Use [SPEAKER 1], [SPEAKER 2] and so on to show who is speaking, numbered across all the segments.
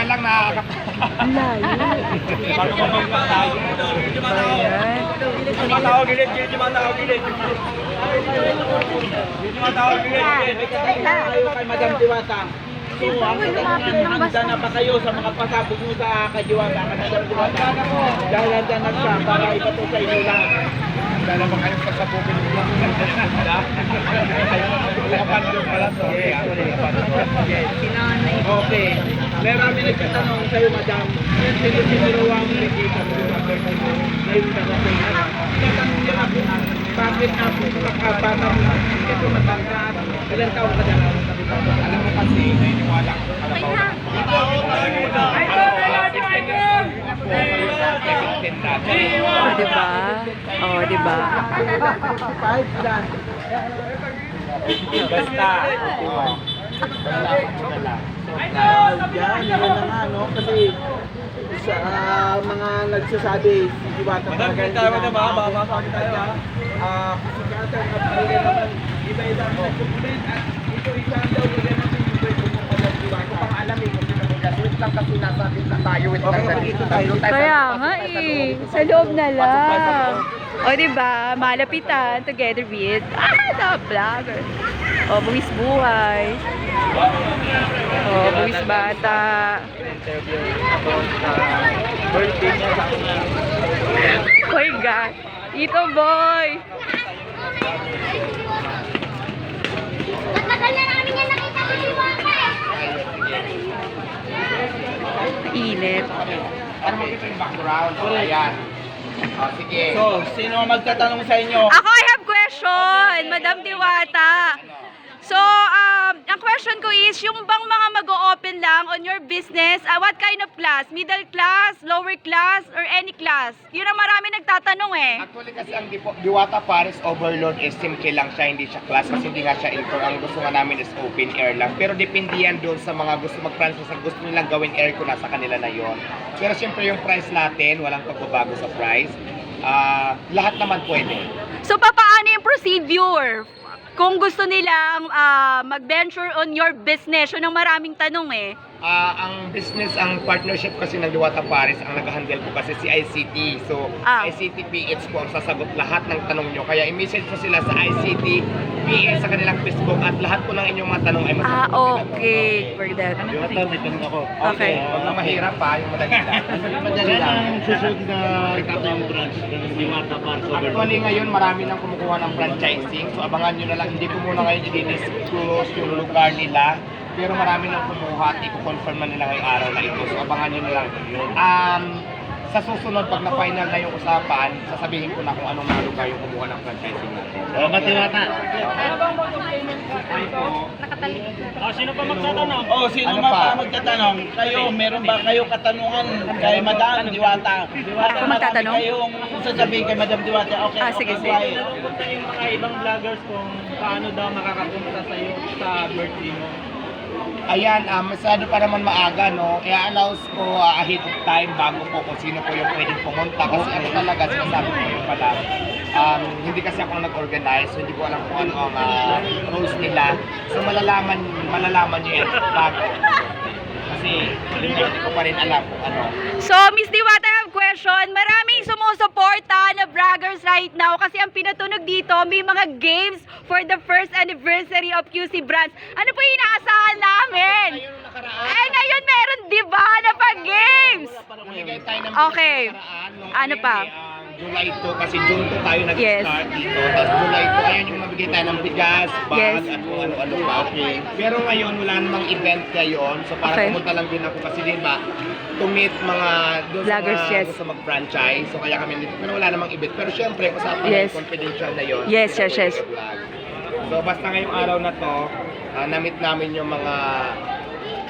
[SPEAKER 1] lang nakakap.
[SPEAKER 2] Ang layo. Ayan.
[SPEAKER 1] Matawag gilid, gilid yung matawag gilid. Gilid yung matawag gilid.
[SPEAKER 3] Kayo kay Madam Diwata. So, ang handa na ba kayo sa mga pasabog mo sa kadiwata, Madam Diwata? Dahil handa na siya para ipato sa inyo lang.
[SPEAKER 1] Dala ba kayong pasabugin mo? Kapandong pala to.
[SPEAKER 3] Okay. Marami nagtatanong sa'yo, Madam. Sino raw ang nakikita mo ngayon darating? Tatanong niya ako, bakit ako makabata mo? Ito matanda. Ilan taon ka dyan?
[SPEAKER 1] Alam mo kasi, naniniwala ko.
[SPEAKER 2] Oh, diba? Oh, diba?
[SPEAKER 1] Basta.
[SPEAKER 3] Yan na nga, no? Kasi sa mga nagsasabi, si Diwata
[SPEAKER 1] Madam, kaya tayo na ba? Makakasabi tayo ha?
[SPEAKER 3] Kasikatan at kaya naman iba-iba ang nagkukulit at ito isang daw wala natin yung pwede mo Madam Diwata. Pang alam eh, kung sino mo wait lang kasi nasa na tayo, wait lang dito tayo.
[SPEAKER 2] Kaya nga eh. Sa loob na lang. O, diba? Malapitan together with the vlogger. O, buwis buhay. O, buwis bata.
[SPEAKER 3] Interview about birthday niya sa akin.
[SPEAKER 2] Oh my God. Ito, boy.
[SPEAKER 4] Matagal na namin yan nakita ko si Waka eh.
[SPEAKER 2] Init.
[SPEAKER 1] Para makita yung background. Ayan. Sige.
[SPEAKER 3] So, sino ang magtatanong sa inyo?
[SPEAKER 2] Ako, I have question, Madam Diwata. So, ang question ko is, yung bang mga mag-o-open lang on your business, what kind of class? Middle class, lower class, or any class? Yun ang marami nagtatanong eh.
[SPEAKER 1] Actually kasi ang Diwata Paris Overload is simple lang siya, hindi siya class kasi hindi nga siya indoor. Ang gusto nga namin is open air lang. Pero depende yan doon sa mga gusto mag-franchise, ang gusto nilang gawin air ko nasa kanila na yon. Pero siyempre yung price natin, walang pagbabago sa price. Lahat naman pwede.
[SPEAKER 2] So, paano yung procedure? Kung gusto nilang mag-venture on your business, yun ang maraming tanong eh.
[SPEAKER 1] Ang business, ang partnership kasi ng Diwata Paris, ang nag-handle po kasi si ICT. So, ICT PH po ang sasagot lahat ng tanong nyo. Kaya i-message po sila sa ICT PH sa kanilang Facebook at lahat po ng inyong mga tanong ay masasagot nila.
[SPEAKER 2] Okay. For that.
[SPEAKER 3] Diwata, may tanong ako.
[SPEAKER 2] Okay.
[SPEAKER 1] Huwag lang mahirap pa, yung madali lang.
[SPEAKER 3] Madali lang. Ang susunod na yung branch ng Diwata Paris Overload.
[SPEAKER 1] Actually ngayon marami nang kumukuha ng franchising. So abangan nyo na lang. Hindi ko muna ngayon i-disclose yung lugar nila. Pero marami nang kumuha at i-confirm na nila ngayong araw na ito. So abangan nyo na lang. Sa susunod, pag na-final na yung usapan, sasabihin ko na kung anong mga lugar yung kumuha ng franchising natin.
[SPEAKER 3] Salamat, Diwata.
[SPEAKER 5] Sino pa magtatanong?
[SPEAKER 3] Oh, sino
[SPEAKER 1] Ano
[SPEAKER 3] pa
[SPEAKER 1] pa?
[SPEAKER 3] magtatanong? Kayo, meron ba kayo katanungan kay Madam Diwata?
[SPEAKER 2] Ako magtatanong?
[SPEAKER 3] Kayong sasabihin kay Madam Diwata, okay,
[SPEAKER 2] Sige,
[SPEAKER 3] okay,
[SPEAKER 2] sige.
[SPEAKER 3] bye.
[SPEAKER 5] Pupunta yung mga ibang vloggers kung paano daw makakapunta sa iyo sa birthday mo.
[SPEAKER 1] Ayan, masyado pa naman maaga, no? I-announce ko ahead of time bago po kung sino po yung pwedeng pumunta. Kasi ano talaga, sinasabi ko yung pala, hindi kasi ako nag-organize, so hindi ko alam kung ano ang rules nila. So malalaman nyo yan bago. Kasi hindi ko pa rin alam kung ano.
[SPEAKER 2] So, Miss Diwata, I have question. Maraming sumusuporta na vloggers right now kasi ang pinatunog dito, may mga games for the first anniversary of QC Brands. Ano po yung inaasahan namin? Eh, ngayon meron, di ba, na pag-games?
[SPEAKER 1] Namigay tayo ng
[SPEAKER 2] Okay.
[SPEAKER 1] nakaraan, nung
[SPEAKER 2] Ano pa?
[SPEAKER 1] July 2 kasi June 2 tayo
[SPEAKER 2] Yes.
[SPEAKER 1] nag-start dito. Tapos July 2, ayun yung nabigay tayo ng bigas, bag,
[SPEAKER 2] Yes.
[SPEAKER 1] at kung ano-ano pa. Okay. Pero ngayon, wala namang event ngayon. So para
[SPEAKER 2] Okay.
[SPEAKER 1] pumunta lang din ako kasi din ba, to meet mga doon sa
[SPEAKER 2] Vloggers,
[SPEAKER 1] mga
[SPEAKER 2] yes.
[SPEAKER 1] gusto mag-franchise. So kaya kami dito. Pero wala namang event. Pero syempre, usapan
[SPEAKER 2] Yes.
[SPEAKER 1] yung confidential na yun.
[SPEAKER 2] Yes,
[SPEAKER 1] Hindi
[SPEAKER 2] yes,
[SPEAKER 1] na
[SPEAKER 2] yes.
[SPEAKER 1] pwede i-vlog. So basta ngayong araw na to, na-meet namin yung mga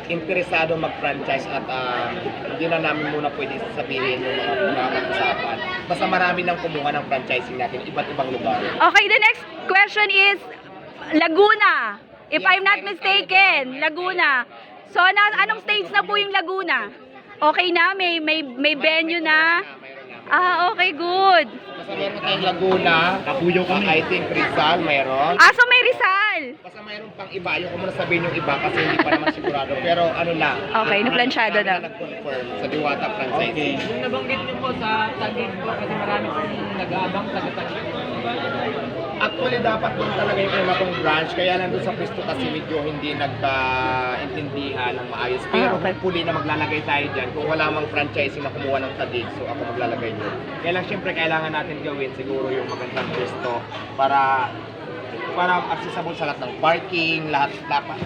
[SPEAKER 1] interesado mag-franchise at hindi na namin muna pwede sasabihin yung mga pag-usapan. Basta marami nang kumuha ng franchising natin, iba't ibang lugar.
[SPEAKER 2] Okay, the next question is Laguna. If I'm not mistaken, Laguna. So, anong stage na po yung Laguna? Okay na? May venue na? Ah, okay, good.
[SPEAKER 1] Basta meron tayong Laguna. Kapuyo kami. I think Rizal meron.
[SPEAKER 2] Ah, so may Rizal.
[SPEAKER 1] Basta mayroon pang iba. Ayoko muna sabihin yung iba kasi hindi pa naman sigurado. Pero ano lang.
[SPEAKER 2] Okay, na-planchado na.
[SPEAKER 1] Nag-confirm sa Diwata franchise.
[SPEAKER 5] Yung nabanggit niyo po sa Taguig po kasi marami pong nag-aabang taga-Taguig.
[SPEAKER 1] Actually, dapat doon talaga yung una kong branch. Kaya lang doon sa pwesto kasi medyo hindi nagka-intindihan ng maayos. Pero
[SPEAKER 2] okay.
[SPEAKER 1] hopefully na maglalagay tayo dyan. Kung wala mang franchising na kumuha ng Taguig, so ako maglalagay doon. Kaya lang syempre kailangan natin gawin siguro yung magandang pwesto para accessible sa lahat ng parking, lahat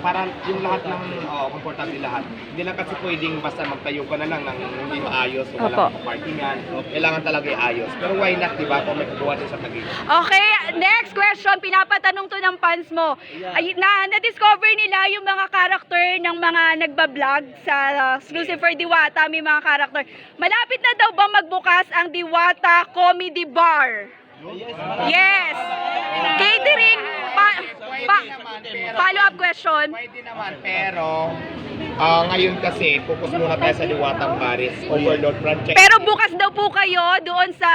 [SPEAKER 1] para yung lahat ng komportable lahat. Hindi lang kasi pwedeng basta magtayo ka na lang ng hindi maayos o
[SPEAKER 2] Opo.
[SPEAKER 1] walang parkingan. Kailangan talaga ayos. Pero why not, di ba? Kung may kukuha din sa Taguig.
[SPEAKER 2] Okay, next question. Pinapatanong to ng fans mo. Ay, na-discover nila yung mga character ng mga nagbablog sa Exclusive for Diwata. May mga character. Malapit na daw ba magbukas ang Diwata Comedy Bar? Yes! Catering, follow-up question.
[SPEAKER 1] Pwede naman, pero ngayon kasi, focus muna tayo sa Diwatang Paris, Overload franchise.
[SPEAKER 2] Pero bukas daw po kayo doon sa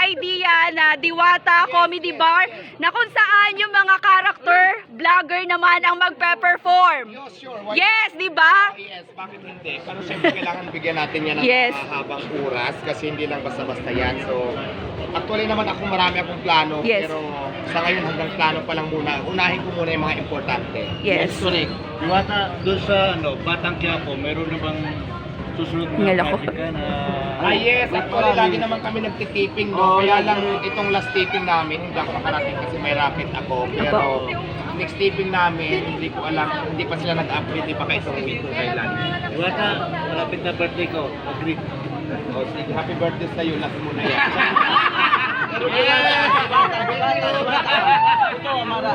[SPEAKER 2] idea na Diwata Comedy Bar na kung saan yung mga character vlogger naman ang magpe-perform.
[SPEAKER 1] Sure, why
[SPEAKER 2] Yes, di ba?
[SPEAKER 1] Yes, bakit hindi? Pero siyempre kailangan bigyan natin yan ng
[SPEAKER 2] Yes.
[SPEAKER 1] mahabang oras kasi hindi lang basta-basta yan. So, actually naman ako marami akong plano,
[SPEAKER 2] Yes.
[SPEAKER 1] pero sa ngayon hanggang plano pa lang muna. Unahin ko muna yung mga importante.
[SPEAKER 2] Yes.
[SPEAKER 6] Correct. Diwata, doon sa Batang Quiapo, meron na bang susunod na
[SPEAKER 2] Ngala ko.
[SPEAKER 6] project ka na...
[SPEAKER 1] Yes, actually lagi naman kami nagtitiping, no? Kaya lang itong last taping namin, hindi ako nakarating kasi may racket ako. Pero next taping namin, hindi ko alam, hindi pa sila nag-update, di pa kayo itong week kung kailan.
[SPEAKER 6] Diwata, malapit na birthday ko. Agree.
[SPEAKER 1] O sige, happy birthday sa'yo, last muna yan.
[SPEAKER 3] Ito, Amara.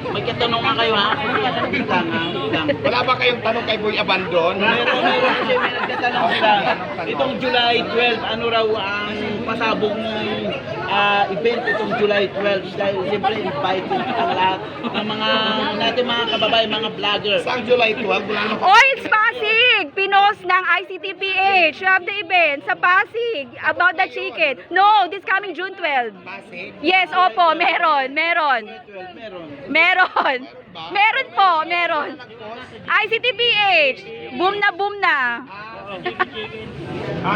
[SPEAKER 3] May katanong nga kayo ha. Wait lang.
[SPEAKER 1] Wala ba kayong tanong kay Boy Abandon?
[SPEAKER 3] Meron kasi may nagtatanong sila. Itong July 12, ano raw ang pasabog ng event itong July 12? Dahil siyempre invited ang lahat ng mga kababayan, mga vloggers.
[SPEAKER 1] Saan July 12? Wala naman
[SPEAKER 2] Oh, it's Pasig! Pinost ng ICTPH. You have the event sa Pasig about the chicken. No, this coming June 12.
[SPEAKER 1] Pasig.
[SPEAKER 2] Yes, opo, meron.
[SPEAKER 3] Meron.
[SPEAKER 2] Meron po, meron. ICTPH. Boom na.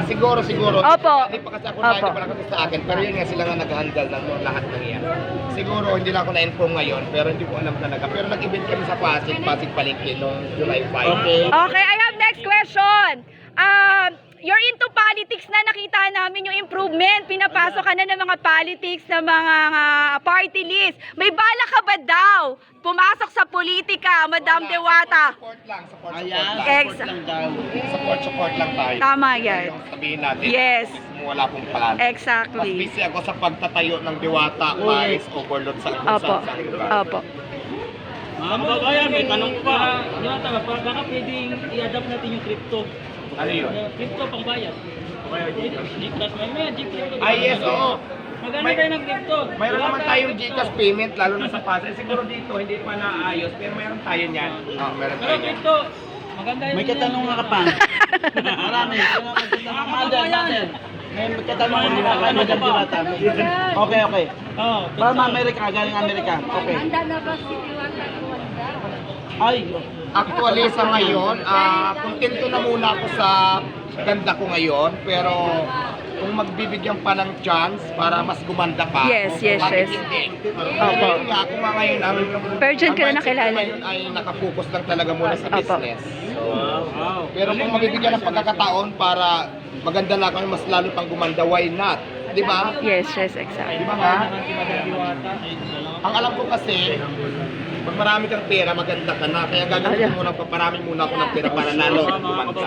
[SPEAKER 1] Siguro.
[SPEAKER 2] Opo.
[SPEAKER 1] Hindi pa kasi ako
[SPEAKER 2] Opo.
[SPEAKER 1] hindi pa nakapit sa akin. Pero yun nga sila nga nag-handle ng lahat ng yan. Siguro hindi lang ako na-inform ngayon, pero hindi ko alam talaga. Pero nag-event kami sa Pasig Palengke noong July 5.
[SPEAKER 3] Okay.
[SPEAKER 2] Okay, I have next question. You're into politics na, nakita namin yung improvement. Pinapasok ka na ng mga politics, ng mga party list. May bala ka ba daw pumasok sa politika, Madam Diwata?
[SPEAKER 1] Support lang.
[SPEAKER 3] Ayan,
[SPEAKER 2] Ex-
[SPEAKER 3] support lang daw.
[SPEAKER 1] Support lang tayo.
[SPEAKER 2] Tama yan.
[SPEAKER 1] Yung sabihin natin.
[SPEAKER 2] Yes.
[SPEAKER 1] Mismo wala pong plan. Mas
[SPEAKER 2] Exactly.
[SPEAKER 1] busy ako sa pagtatayo ng Diwata, Paris, Overload sa
[SPEAKER 2] Opo.
[SPEAKER 1] lugar.
[SPEAKER 2] Opo.
[SPEAKER 5] Mga kababayan, may tanong pa. Diwata, baka pwedeng i-adapt natin yung crypto.
[SPEAKER 1] Ano yun?
[SPEAKER 5] Crypto pang bayad. G-Plus, may G-Crypto.
[SPEAKER 1] Yes, oo.
[SPEAKER 5] Maganda tayo ng crypto.
[SPEAKER 1] Mayroon naman tayong Gcash payment, lalo na sa Pasig. Siguro dito, hindi pa naayos, pero mayroon tayo niyan. Meron
[SPEAKER 5] Pero
[SPEAKER 1] tayo niyan.
[SPEAKER 5] crypto, maganda yun.
[SPEAKER 3] May katanong nga ka pa. Marami. Mother. May katanong nga ka kay Madam Diwata. Okay.
[SPEAKER 5] Oo.
[SPEAKER 3] Para Amerika, galing Amerika. Okay.
[SPEAKER 4] Handa na ba si Diwata kumanda?
[SPEAKER 3] Ay,
[SPEAKER 1] Actually, sa ngayon, kontento na muna ako sa ganda ko ngayon, pero kung magbibigyan pa ng chance para mas gumanda pa,
[SPEAKER 2] Yes,
[SPEAKER 1] bakit
[SPEAKER 2] yes.
[SPEAKER 1] hindi?
[SPEAKER 2] Opo.
[SPEAKER 1] Pero nga, ako nga ngayon,
[SPEAKER 2] Virgin ka na
[SPEAKER 1] mindset ko
[SPEAKER 2] nakilala.
[SPEAKER 1] ngayon ay nakafocus lang talaga muna sa
[SPEAKER 2] Opo.
[SPEAKER 1] business. Pero kung mabibigyan ng pagkakataon para maganda na kami, mas lalo pang gumanda, why not? Di ba?
[SPEAKER 2] Yes, exactly.
[SPEAKER 1] Di ba nga? Ang alam ko kasi, pag marami kang pera, maganda ka na. Kaya gagawin ko muna, paparami muna ako ng pera para lalo gumanda.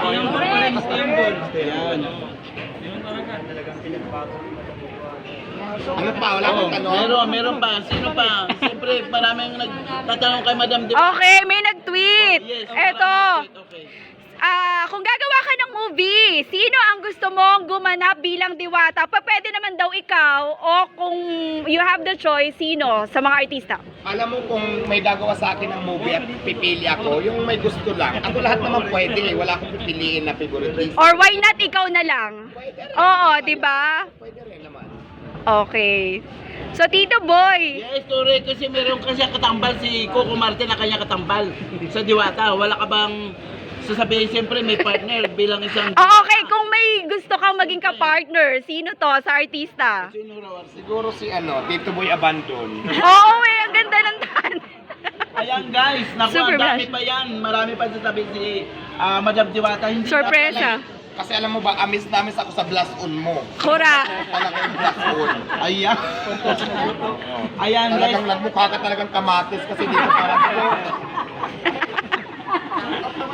[SPEAKER 1] Ano pa? Wala kang tanong?
[SPEAKER 3] meron pa. Sino pa? Siyempre, maraming nagtatanong kay Madam Diwata.
[SPEAKER 2] Okay, may nag-tweet.
[SPEAKER 3] Yes.
[SPEAKER 2] Eto.
[SPEAKER 3] Okay.
[SPEAKER 2] Kung gagawa ka ng movie, Okay, sino ang gusto mong gumanap bilang diwata? Pwede naman daw ikaw o kung you have the choice, sino sa mga artista?
[SPEAKER 1] Alam mo kung may gagawa sa akin ng movie at pipili ako, yung may gusto lang. Ako lahat naman pwede, wala akong pipiliin na figurines.
[SPEAKER 2] Or why not ikaw na lang? Oo, di ba?
[SPEAKER 1] Pwede rin naman.
[SPEAKER 2] Okay. So, Tito Boy,
[SPEAKER 3] Yes, correct. Kasi meron kasi katambal si Coco Martin na kanya katambal sa Diwata. Wala ka bang sasabihin, siyempre may partner bilang isang...
[SPEAKER 2] okay, kung may gusto kang maging ka-partner, sino to sa artista?
[SPEAKER 3] Sino raw?
[SPEAKER 1] Siguro si Tito Boy Abandon.
[SPEAKER 2] Oo, ang ganda ng tan.
[SPEAKER 3] Ayan guys, naku,
[SPEAKER 2] Super
[SPEAKER 3] ang dami
[SPEAKER 2] blush.
[SPEAKER 3] pa yan. Marami pa sasabihin si Madam Diwata. Hindi
[SPEAKER 2] Sorpresa.
[SPEAKER 1] Kasi alam mo ba, amis na amis ako sa blast on mo.
[SPEAKER 2] Kura.
[SPEAKER 1] Talaga yung blast on.
[SPEAKER 3] Ayan. Ayan guys.
[SPEAKER 1] Talagang nagmukha ka talagang kamatis kasi dito parang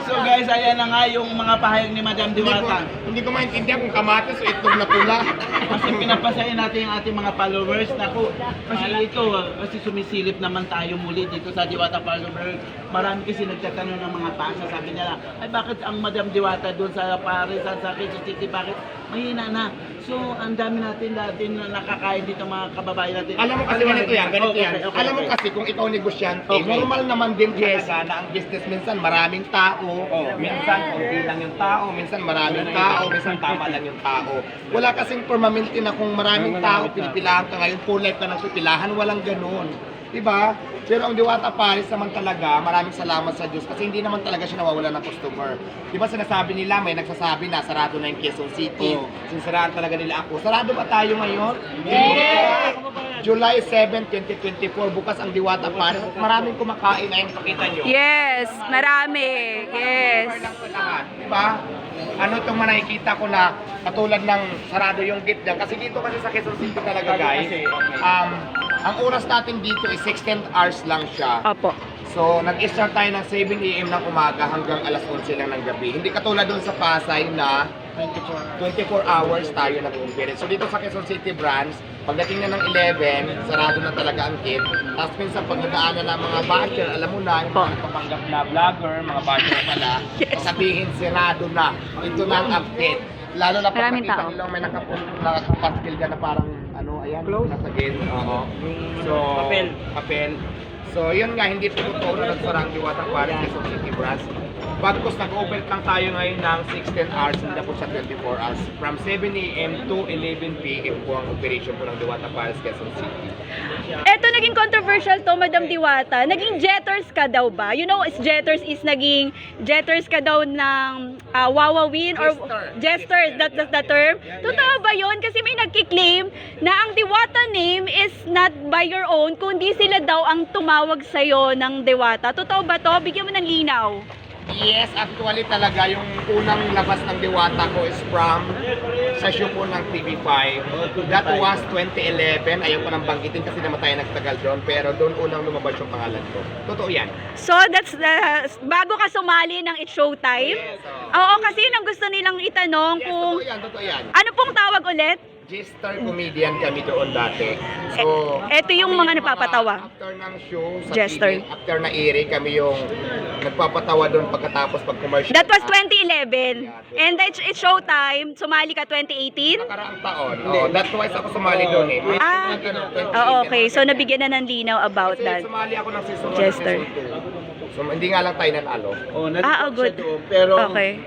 [SPEAKER 3] So guys, ayan na nga yung mga pahayag ni Madam Diwata.
[SPEAKER 1] hindi ko maintindihan kung kamatis o itlog na pula.
[SPEAKER 3] Kasi pinapasahin natin yung ating mga followers. Naku, kasi ito, kasi sumisilip naman tayo muli dito sa Diwata followers. Marami kasi nagtatanong ng mga pasa. Sabi nila, ay bakit ang Madam Diwata doon sa Paris, sa Quezon City, bakit mahina na? So, ang dami natin na nakakain dito mga kababayan natin.
[SPEAKER 1] Alam mo kasi ganito yan.
[SPEAKER 3] Okay.
[SPEAKER 1] Alam mo kasi kung ikaw negosyante,
[SPEAKER 3] Okay.
[SPEAKER 1] normal naman din talaga na ang business minsan maraming tao, minsan konti lang yung tao, minsan maraming tao, minsan tama lang yung tao. Wala kasing permanente na kung maraming tao, pinipilahan ka ngayon, full life ka ng pipilahan, walang ganun. Diba? Pero ang Diwata Paris naman talaga, maraming salamat sa Diyos kasi hindi naman talaga siya nawawala ng customer. Diba sinasabi nila, may nagsasabi na sarado na yung Quezon City, sinsaraan talaga nila ako. Sarado ba tayo ngayon? Yes! July 7, 2024, bukas ang Diwata Paris. Maraming kumakain na yung pakita nyo.
[SPEAKER 2] Yes, marami. Yes.
[SPEAKER 1] Offer lang sa lahat, diba? Ano itong nakikita ko na katulad ng sarado yung gate dyan. Kasi dito kasi sa Quezon City talaga guys, ang oras natin dito is 16 hours lang siya.
[SPEAKER 2] Opo.
[SPEAKER 1] So, nag-start tayo ng 7 AM ng umaga hanggang alas 11 lang ng gabi. Hindi katulad doon sa Pasay na 24 hours tayo nag-operate. So, dito sa Quezon City branch, pagdating na ng 11, sarado na talaga ang gate. Tapos minsan pag nadaanan ng mga basher, alam mo na, yung mga nagpapanggap na vlogger, mga basher pala, sabihin sarado na. Ito na ang update. Lalo na pag
[SPEAKER 2] Maraming
[SPEAKER 1] nakita
[SPEAKER 2] tao.
[SPEAKER 1] nilang may nakapaskil ka na parang ayan, nasa gate. Oo. So, papel. So, yun nga, hindi po totoo na nagsara ang Diwata Paris Quezon City branch. Bagkos nag-operate lang tayo ngayon ng 16 hours, hindi na po sa 24 hours. From 7 AM to 11 PM po ang operation po ng Diwata Paris Quezon City.
[SPEAKER 2] Eto, naging controversial to, Madam Diwata. Naging jetters ka daw ba? You know, jetters is naging jetters ka daw ng wawawin or jesters, that's the term. Totoo ba yun? Kasi may nagkiklaim na ang Diwata name is not by your own, kundi sila daw ang tumawag sa'yo ng Diwata. Totoo ba to? Bigyan mo ng linaw.
[SPEAKER 1] Yes, actually talaga yung unang labas ng Diwata ko is from sa show po ng TV5. That was 2011. Ayaw ko nang banggitin kasi naman tayo nagtagal doon. Pero doon unang lumabas yung pangalan ko. Totoo yan.
[SPEAKER 2] So, that's bago ka sumali ng It's Showtime? Oo, kasi yun ang gusto nilang itanong
[SPEAKER 1] Yes,
[SPEAKER 2] kung
[SPEAKER 1] totoo yan.
[SPEAKER 2] ano pong tawag ulit?
[SPEAKER 1] G-star comedian kami doon dati. So,
[SPEAKER 2] Eto yung mga napapatawa.
[SPEAKER 1] After ng show sa
[SPEAKER 2] Jester.
[SPEAKER 1] TV, after na iri, kami yung nagpapatawa doon pagkatapos pag-commercial.
[SPEAKER 2] That was 2011. And it's Showtime. Sumali ka 2018?
[SPEAKER 1] Nakaraang taon. Oh, that's why ako sumali doon eh.
[SPEAKER 2] Ah,
[SPEAKER 1] 2018.
[SPEAKER 2] okay. So, nabigyan na ng linaw about
[SPEAKER 1] Kasi
[SPEAKER 2] that.
[SPEAKER 1] sumali ako ng season 1
[SPEAKER 2] Jester.
[SPEAKER 1] at season 2. So, hindi nga lang tayo nanalo.
[SPEAKER 2] Ah, oh, good.
[SPEAKER 3] Pero,
[SPEAKER 2] Okay.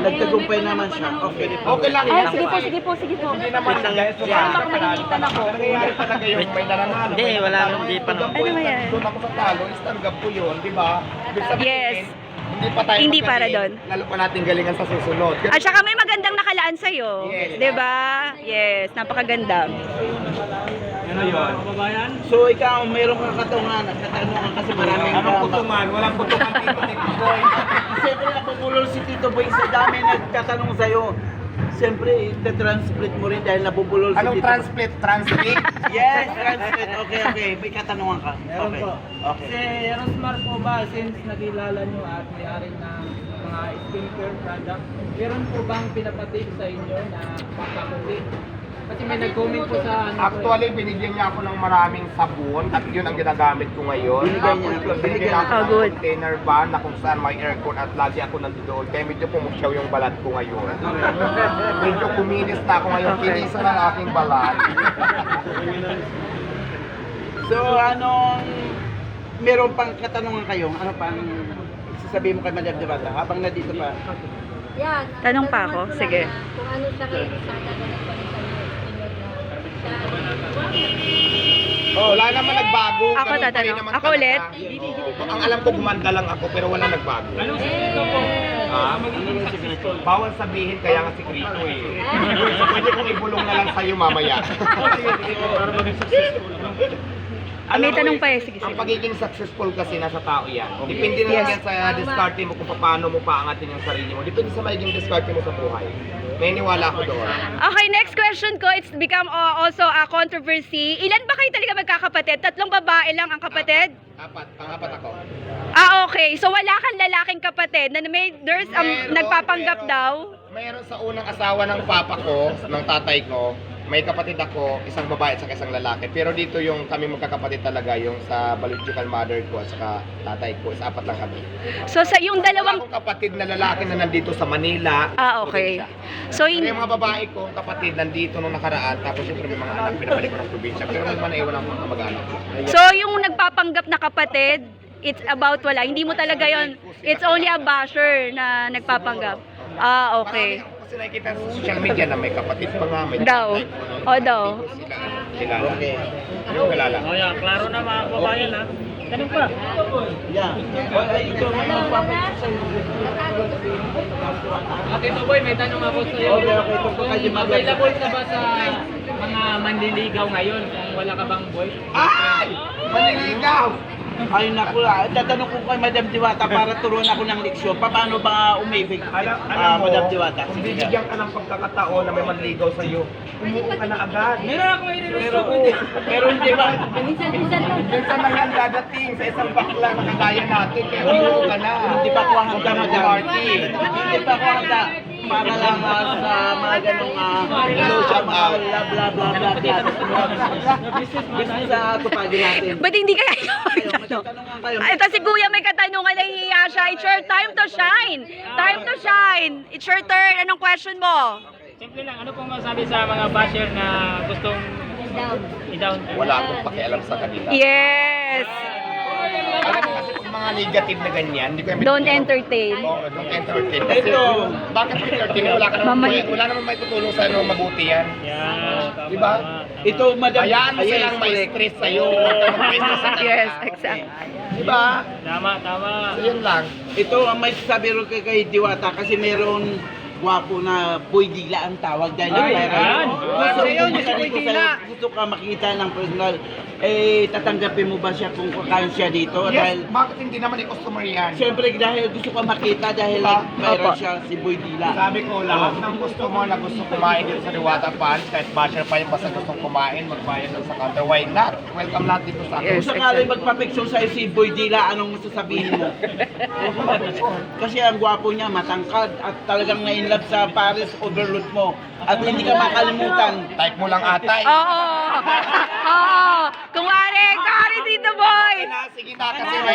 [SPEAKER 3] nagtagumpay naman siya. Okay.
[SPEAKER 1] Okay lang.
[SPEAKER 2] Ay,
[SPEAKER 1] lang
[SPEAKER 2] sige po,
[SPEAKER 1] naman.
[SPEAKER 2] sige po, sige po.
[SPEAKER 1] Hindi naman dahil sumali ka panalo. Nangyayari talaga yung may nananalo.
[SPEAKER 5] Hindi, wala nang di pa
[SPEAKER 1] Tanggap
[SPEAKER 2] Ano
[SPEAKER 1] ko,
[SPEAKER 2] naman yan?
[SPEAKER 1] doon ako sa talo, is tanggap ko yun, di ba? Ibig sabihin,
[SPEAKER 2] Yes.
[SPEAKER 1] Hindi pa tayo
[SPEAKER 2] Hindi
[SPEAKER 1] magaling,
[SPEAKER 2] para doon.
[SPEAKER 1] Lalo pa natin galingan sa susunod.
[SPEAKER 2] At saka may magandang nakalaan sa'yo.
[SPEAKER 1] Yes.
[SPEAKER 2] Diba? Yes, napakaganda.
[SPEAKER 1] Ano yun?
[SPEAKER 3] So, ikaw, mayroon kang katanungan kasi maraming
[SPEAKER 1] Anong putungan? Walang putungan dito, Tito Boy.
[SPEAKER 3] Siyempre, napupulol si Tito Boy sa dami nagtatanong sa'yo. Siyempre, ita-transplit mo rin dahil napupulol si
[SPEAKER 1] Anong
[SPEAKER 3] Tito
[SPEAKER 1] transplit? Transplit?
[SPEAKER 3] Yes, transplit. Okay. May katanungan ka.
[SPEAKER 5] Meron
[SPEAKER 3] Okay.
[SPEAKER 5] po.
[SPEAKER 3] Okay.
[SPEAKER 5] Si Rosmar po ba, since nakilala nyo at may-ari ng mga skincare product, meron po bang pinapatid sa inyo na papakulit? Kasi may nag-comment po sa ano.
[SPEAKER 1] Actually, binigyan niya ako ng maraming sabon at yun ang ginagamit ko ngayon. Binigyan niya ako
[SPEAKER 2] Oh,
[SPEAKER 1] ng
[SPEAKER 2] good.
[SPEAKER 1] container van na kung saan may aircon at lagi ako nandoon. Kaya medyo pumusyaw yung balat ko ngayon. Medyo kuminis na ako ngayon. Kinisa ng aking balat.
[SPEAKER 3] So, meron pang katanungan kayo? Ano pang sasabihin mo kay Madam Diwata habang nandito pa?
[SPEAKER 4] Yan.
[SPEAKER 2] Tanong pa ako?
[SPEAKER 4] Tanungan ko
[SPEAKER 2] Sige.
[SPEAKER 4] lang na Kung ano sa kayo sa tatanungin ko rin
[SPEAKER 1] Wala naman nagbago.
[SPEAKER 2] Ako
[SPEAKER 1] Ganun pa rin
[SPEAKER 2] tatanong.
[SPEAKER 1] naman
[SPEAKER 2] Ako
[SPEAKER 1] talaga.
[SPEAKER 2] ulit?
[SPEAKER 1] Ang alam ko, gumanda lang ako pero wala nagbago.
[SPEAKER 5] Anong sikreto po?
[SPEAKER 1] Ha?
[SPEAKER 5] Magiging successful.
[SPEAKER 1] Bawal sabihin kaya nga sikreto eh. Pwede kong ibulong na lang sa'yo mamaya.
[SPEAKER 5] Para maging successful.
[SPEAKER 2] May tanong pa eh. Sige,
[SPEAKER 1] Ang
[SPEAKER 2] sige.
[SPEAKER 1] pagiging successful kasi nasa tao yan. Depende na lang yan sa diskarte mo kung paano mo paangatin yung sarili mo. Depende sa magiging diskarte mo sa buhay. May niwala ako doon.
[SPEAKER 2] Okay, next question ko. It's become also a controversy. Ilan ba kayo talaga magkakapatid? 3 babae lang ang kapatid?
[SPEAKER 1] Pangapat ako.
[SPEAKER 2] Okay. So wala kang lalaking kapatid na there's nagpapanggap daw?
[SPEAKER 1] Mayroon sa unang asawa ng papa ko, ng tatay ko, may kapatid ako, isang babae at isang lalaki. Pero dito yung kami magkakapatid talaga, yung sa biological mother ko at saka tatay ko, isa apat lang kami.
[SPEAKER 2] So sa yung
[SPEAKER 1] Wala
[SPEAKER 2] dalawang...
[SPEAKER 1] akong kapatid na lalaki na nandito sa Manila.
[SPEAKER 2] Okay. So
[SPEAKER 1] Pero
[SPEAKER 2] in...
[SPEAKER 1] yung mga babae ko, kapatid, nandito nung nakaraan, tapos syempre may mga anak, pinabalik ko ng probinsya. Pero may mga naiwan ako ng mag-anak.
[SPEAKER 2] So yung nagpapanggap na kapatid, it's about wala. Hindi mo talaga yon. It's only a basher na nagpapanggap. Okay.
[SPEAKER 1] Marami ako kasi nakikita sa social media na may kapatid pa nga, may
[SPEAKER 2] Daw.
[SPEAKER 1] tatay ko,
[SPEAKER 2] O daw.
[SPEAKER 1] hindi ko sila kilala. Okay. Yung kilala.
[SPEAKER 5] Oh, yeah. Klaro na mga kababayan ha. Tanong pa.
[SPEAKER 3] Yeah. Ikaw may magpapagod sa'yo.
[SPEAKER 5] Okay, Boy, may tanong ako sa iyo.
[SPEAKER 3] Okay, ito po kayo Madam.
[SPEAKER 5] Available ka ba sa mga manliligaw ngayon kung wala ka bang boy?
[SPEAKER 1] Ay! Maniligaw!
[SPEAKER 3] Ay naku, tatanong ko kay Madam Diwata para turuan ako ng leksyon. Paano ba umibig?
[SPEAKER 1] Alam mo,
[SPEAKER 3] Madam Diwata.
[SPEAKER 1] kung bibigyan ka ng pagkakataon na may manligaw sa'yo, umuo ka na agad.
[SPEAKER 5] Meron ako
[SPEAKER 3] Pero hindi ba?
[SPEAKER 4] Minsan-minsan lang.
[SPEAKER 1] Minsan na yan dadating sa isang bakla na kagaya natin, kaya umuo ka na.
[SPEAKER 3] Hindi pa ako handa,
[SPEAKER 1] Huwag ka
[SPEAKER 3] Madam.
[SPEAKER 1] mag-party.
[SPEAKER 3] Hindi pa ako handa. Para lang sa mga ganong
[SPEAKER 1] Hello, shout out.
[SPEAKER 3] bla bla bla bla bla. Business sa tupagin natin.
[SPEAKER 2] Ba't hindi kaya
[SPEAKER 3] Tanungan kayo.
[SPEAKER 2] Ito si Kuya may katanungan, nahihiya siya. It's your time to shine. Time to shine. It's your turn. Anong question mo?
[SPEAKER 5] Simple lang, ano pong masabi sa mga basher na gustong
[SPEAKER 4] Down.
[SPEAKER 5] i-down?
[SPEAKER 1] Wala akong pakialam sa kanila.
[SPEAKER 2] Yes.
[SPEAKER 1] Alam mo kasi kung mga negative na ganyan, hindi ko yung
[SPEAKER 2] Don't entertain.
[SPEAKER 1] Oo, don't entertain. Kasi,
[SPEAKER 3] Ito.
[SPEAKER 1] bakit mo entertain? Wala naman may tutulong sa ano, mabuti yan.
[SPEAKER 5] Yan. tama,
[SPEAKER 1] Diba?
[SPEAKER 5] tama.
[SPEAKER 3] Ito, Madam.
[SPEAKER 1] Hayaan mo
[SPEAKER 3] Yes,
[SPEAKER 1] silang may
[SPEAKER 3] correct.
[SPEAKER 1] stress sa'yo. Huwag ka mag-stress sa kanila.
[SPEAKER 2] Yes, exactly.
[SPEAKER 1] Diba?
[SPEAKER 5] Tama, tama.
[SPEAKER 1] So, yun lang.
[SPEAKER 3] Ito ang may sabi rin kay Diwata kasi meron gwapo na Boy Dila ang tawag dahil
[SPEAKER 5] Ay,
[SPEAKER 3] nag-viral.
[SPEAKER 5] yan.
[SPEAKER 3] Gusto
[SPEAKER 1] Sa'yo,
[SPEAKER 3] ko
[SPEAKER 1] si Boy Dila.
[SPEAKER 3] gusto ka makita ng personal. Tatanggapin mo ba siya kung kakain siya dito?
[SPEAKER 1] Yes,
[SPEAKER 3] Dahil
[SPEAKER 1] bakit hindi naman i-customer yan?
[SPEAKER 3] siyempre dahil gusto ka makita dahil
[SPEAKER 1] Diba?
[SPEAKER 3] viral
[SPEAKER 2] Opo.
[SPEAKER 3] siya si Boy Dila.
[SPEAKER 1] Sabi ko, lahat ng customer na gusto kumain dito sa Diwata Pants, kahit basher pa yung basta gustong kumain, magbayad lang sa counter. Why not? Welcome lahat dito sa akin.
[SPEAKER 3] Kung sakali magpa-picture sa'yo si Boy Dila, anong sasabihin mo? Kasi ang gwapo niya, matangkad at talagang na-inlove sa Paris overload mo. At hindi ka makalimutan.
[SPEAKER 1] Type mo lang atay.
[SPEAKER 2] Oo. Oo. Kumare, kare dito boy.
[SPEAKER 1] Sige na, kasi may